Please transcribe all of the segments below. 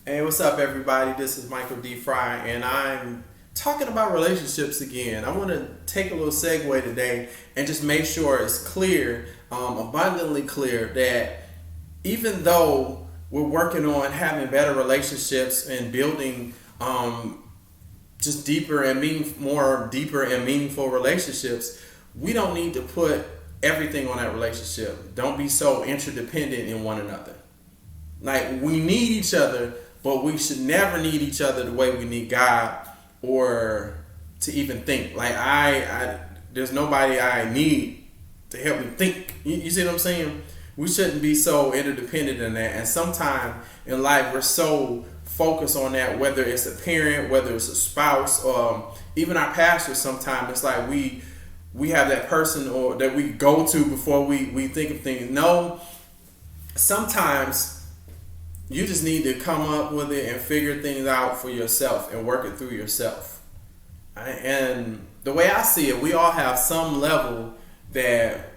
Hey, what's up, everybody? This is Michael D. Fry, and I'm talking about relationships again. I want to take a little segue today and just make sure it's clear, abundantly clear, that even though we're working on having better relationships and building just deeper and meaningful relationships, we don't need to put everything on that relationship. Don't be so interdependent in one another. Like, we need each other, but we should never need each other the way we need God, or to even think. Like, I there's nobody I need to help me think. You see what I'm saying? We shouldn't be so interdependent in that. And sometimes in life we're so focused on that, whether it's a parent, whether it's a spouse, even our pastors. Sometimes it's like we have that person or that we go to before we think of things. No, sometimes you just need to come up with it and figure things out for yourself and work it through yourself. And the way I see it, we all have some level that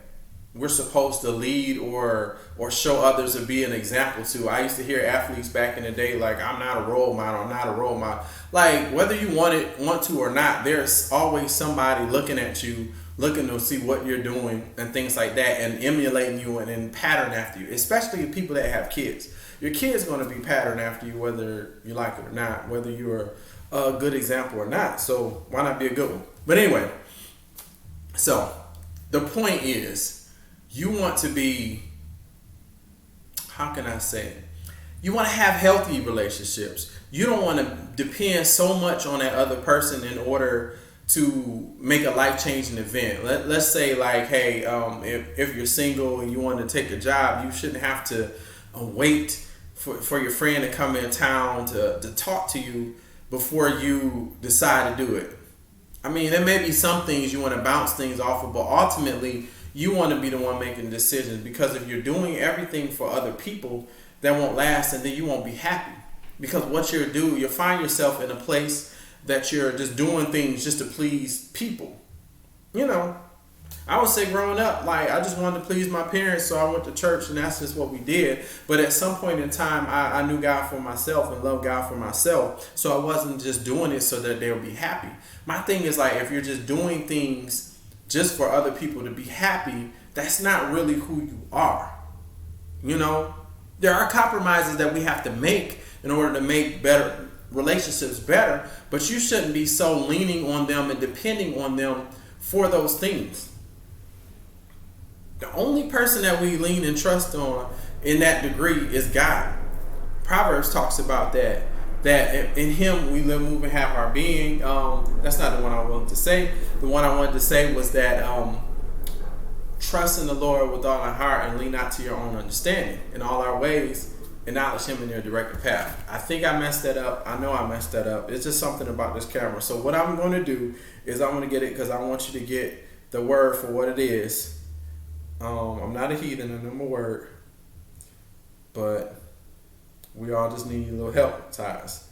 we're supposed to lead or show others or be an example to. I used to hear athletes back in the day like, I'm not a role model, I'm not a role model. Like, whether you want to or not, there's always somebody looking at you, looking to see what you're doing and things like that, and emulating you and pattern after you, especially people that have kids. Your kid's going to be patterned after you, whether you like it or not, whether you're a good example or not. So why not be a good one? But anyway, so the point is, you want to be, how can I say it? You want to have healthy relationships. You don't want to depend so much on that other person in order to make a life-changing event. Let's say, like, hey, if you're single and you want to take a job, you shouldn't have to wait for your friend to come in town to talk to you before you decide to do it. I mean, there may be some things you want to bounce things off of, but ultimately you want to be the one making decisions, because if you're doing everything for other people, that won't last, and then you won't be happy, because what you'll find yourself in a place that you're just doing things just to please people. You know, I would say growing up, like, I just wanted to please my parents, so I went to church, and that's just what we did. But at some point in time, I knew God for myself and loved God for myself, so I wasn't just doing it so that they'll be happy. My thing is, like, if you're just doing things just for other people to be happy, that's not really who you are. You know, there are compromises that we have to make in order to make better relationships better, but you shouldn't be so leaning on them and depending on them for those things. The only person that we lean and trust on in that degree is God. Proverbs talks about that in Him we live, move, and have our being. That's not the one I wanted to say. The one I wanted to say was that trust in the Lord with all our heart and lean not to your own understanding. In all our ways, acknowledge Him in your directed path. I think I messed that up. I know I messed that up. It's just something about this camera. So what I'm going to do is I'm going to get it, because I want you to get the word for what it is. I'm not a heathen, I know my word, but we all just need a little help, guys.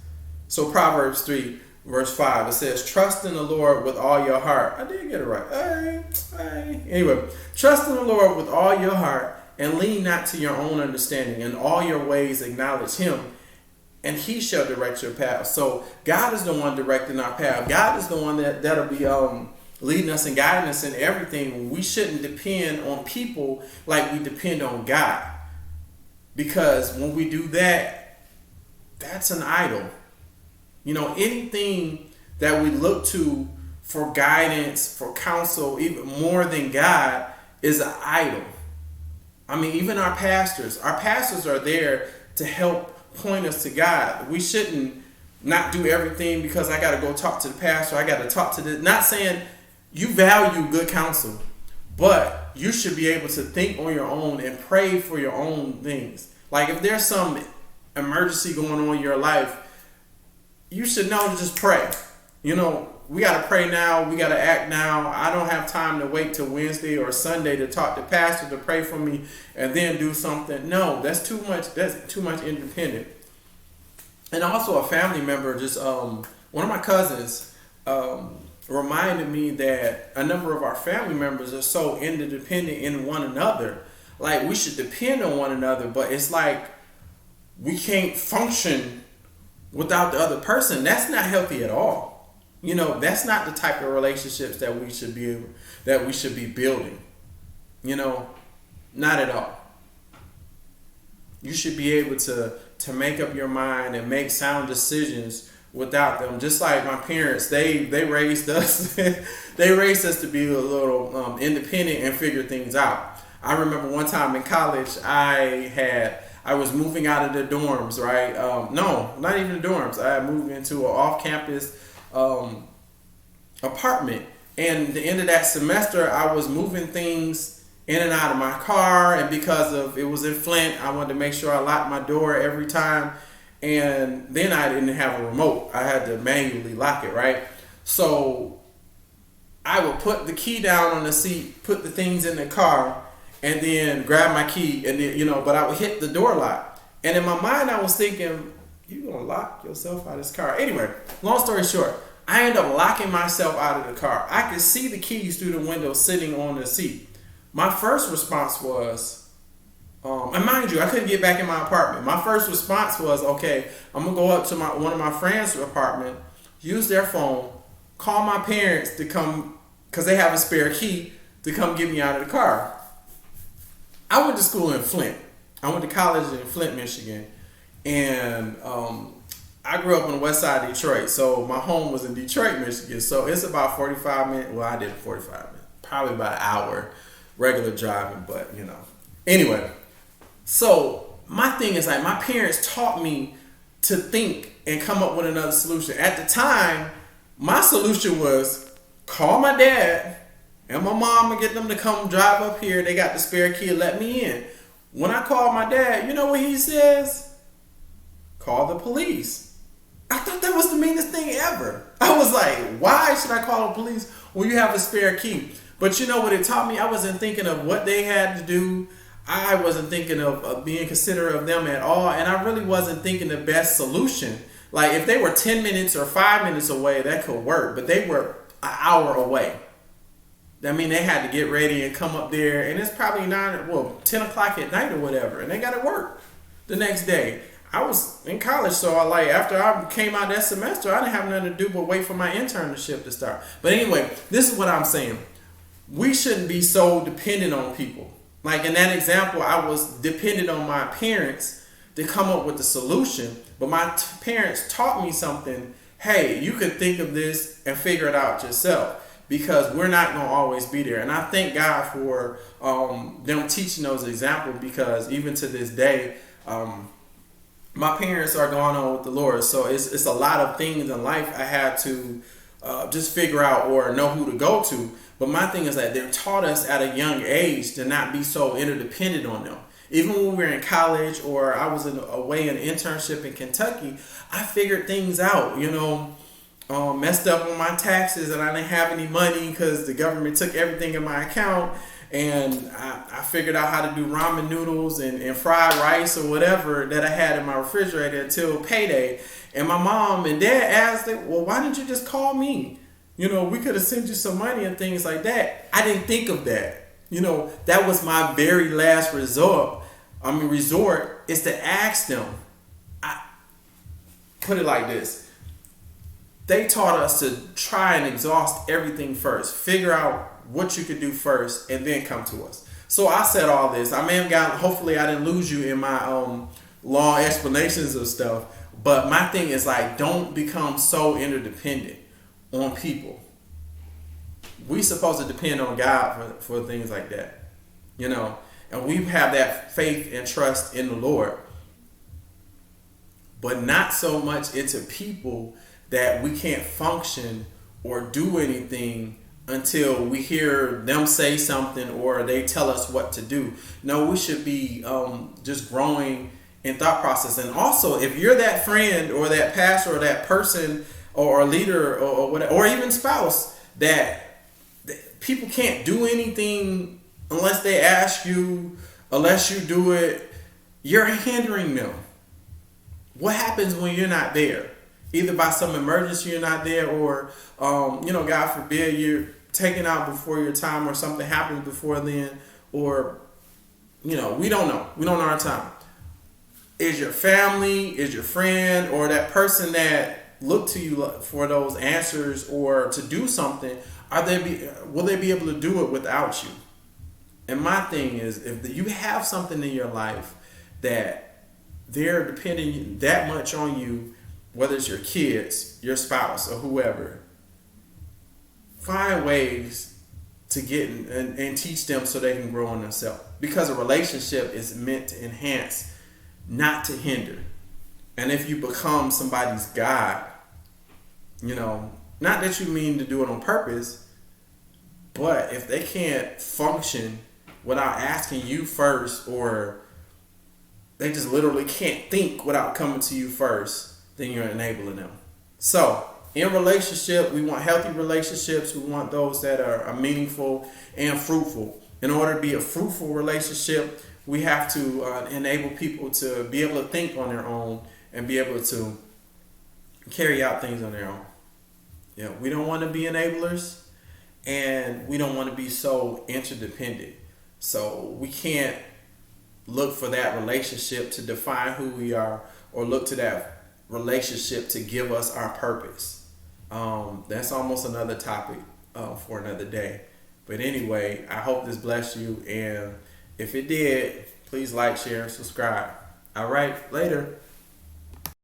So Proverbs 3 verse 5, it says, trust in the Lord with all your heart. I did get it right. Hey. Anyway, trust in the Lord with all your heart and lean not to your own understanding. In all your ways acknowledge Him, and He shall direct your path. So God is the one directing our path. God is the one that'll be leading us and guiding us in everything. We shouldn't depend on people like we depend on God, because when we do that, that's an idol. You know, anything that we look to for guidance, for counsel, even more than God, is an idol. I mean, even our pastors are there to help point us to God. We shouldn't not do everything because I got to go talk to the pastor, I got to talk to the, not saying you value good counsel, but you should be able to think on your own and pray for your own things. Like, if there's some emergency going on in your life, you should know to just pray. You know, we got to pray now. We got to act now. I don't have time to wait till Wednesday or Sunday to talk to pastor to pray for me and then do something. No, that's too much. That's too much independent. And also a family member, just one of my cousins reminded me that a number of our family members are so interdependent in one another. Like, we should depend on one another, but it's like we can't function without the other person, that's not healthy at all. That's not the type of relationships that we should be building. Not at all. You should be able to make up your mind and make sound decisions without them. Just like my parents, they raised us. They raised us to be a little independent and figure things out. I remember one time in college, I was moving out of the dorms, right? No, not even the dorms. I moved into an off-campus apartment, and at the end of that semester, I was moving things in and out of my car, and because it was in Flint, I wanted to make sure I locked my door every time, and then I didn't have a remote. I had to manually lock it, right? So I would put the key down on the seat, put the things in the car, and then grab my key, and then, but I would hit the door lock. And in my mind, I was thinking, you gonna lock yourself out of this car? Anyway, long story short, I ended up locking myself out of the car. I could see the keys through the window sitting on the seat. My first response was, and mind you, I couldn't get back in my apartment. My first response was, okay, I'm gonna go up to one of my friends' apartment, use their phone, call my parents to come, because they have a spare key, to come get me out of the car. I went to school in Flint. I went to college in Flint, Michigan, and I grew up on the west side of Detroit, so my home was in Detroit, Michigan. So it's about 45 minutes. Well, I did 45 minutes, probably about an hour regular driving, but Anyway, so my thing is, like, my parents taught me to think and come up with another solution. At the time, my solution was call my dad and my mom and get them to come drive up here. They got the spare key and let me in. When I called my dad, you know what he says? Call the police. I thought that was the meanest thing ever. I was like, why should I call the police when you have a spare key? But you know what it taught me? I wasn't thinking of what they had to do. I wasn't thinking of being considerate of them at all. And I really wasn't thinking the best solution. Like, if they were 10 minutes or 5 minutes away, that could work. But they were an hour away. I mean, they had to get ready and come up there. And it's probably 10 o'clock at night or whatever. And they got to work the next day. I was in college, so after I came out that semester, I didn't have nothing to do but wait for my internship to start. But anyway, this is what I'm saying. We shouldn't be so dependent on people. Like in that example, I was dependent on my parents to come up with the solution, but my parents taught me something. Hey, you could think of this and figure it out yourself, because we're not going to always be there. And I thank God for them teaching those examples, because even to this day, my parents are going on with the Lord. So it's a lot of things in life I had to just figure out or know who to go to. But my thing is that they've taught us at a young age to not be so interdependent on them. Even when we were in college, or I was away in an internship in Kentucky, I figured things out, messed up on my taxes, and I didn't have any money because the government took everything in my account. And I figured out how to do ramen noodles and fried rice or whatever that I had in my refrigerator until payday. And my mom and dad asked, well, why didn't you just call me? We could have sent you some money and things like that. I didn't think of that. That was my very last resort is to ask them. I put it like this. They taught us to try and exhaust everything first. Figure out what you could do first and then come to us. So I said all this. I may have hopefully I didn't lose you in my long explanations of stuff. But my thing is, like, don't become so interdependent on people. We supposed to depend on God for things like that, and we have that faith and trust in the Lord, but not so much into people that we can't function or do anything until we hear them say something or they tell us what to do. No, we should be just growing in thought process. And also, if you're that friend or that pastor or that person or leader or whatever, or even spouse, that people can't do anything unless they ask you, unless you do it, you're hindering them. What happens when you're not there? Either by some emergency you're not there, or God forbid, you're taken out before your time, or something happens before then, or we don't know our time. Is your family, is your friend, or that person that look to you for those answers or to do something, will they be able to do it without you? And my thing is, if you have something in your life that they're depending that much on you, whether it's your kids, your spouse, or whoever, find ways to get and teach them so they can grow in themselves. Because a relationship is meant to enhance, not to hinder. And if you become somebody's God, not that you mean to do it on purpose, but if they can't function without asking you first, or they just literally can't think without coming to you first, then you're enabling them. So, in relationship, we want healthy relationships. We want those that are meaningful and fruitful. In order to be a fruitful relationship, we have to enable people to be able to think on their own and be able to carry out things on their own. We don't want to be enablers, and we don't want to be so interdependent. So we can't look for that relationship to define who we are, or look to that relationship to give us our purpose. That's almost another topic for another day. But anyway, I hope this blessed you, and if it did, please like, share, and subscribe. All right, later.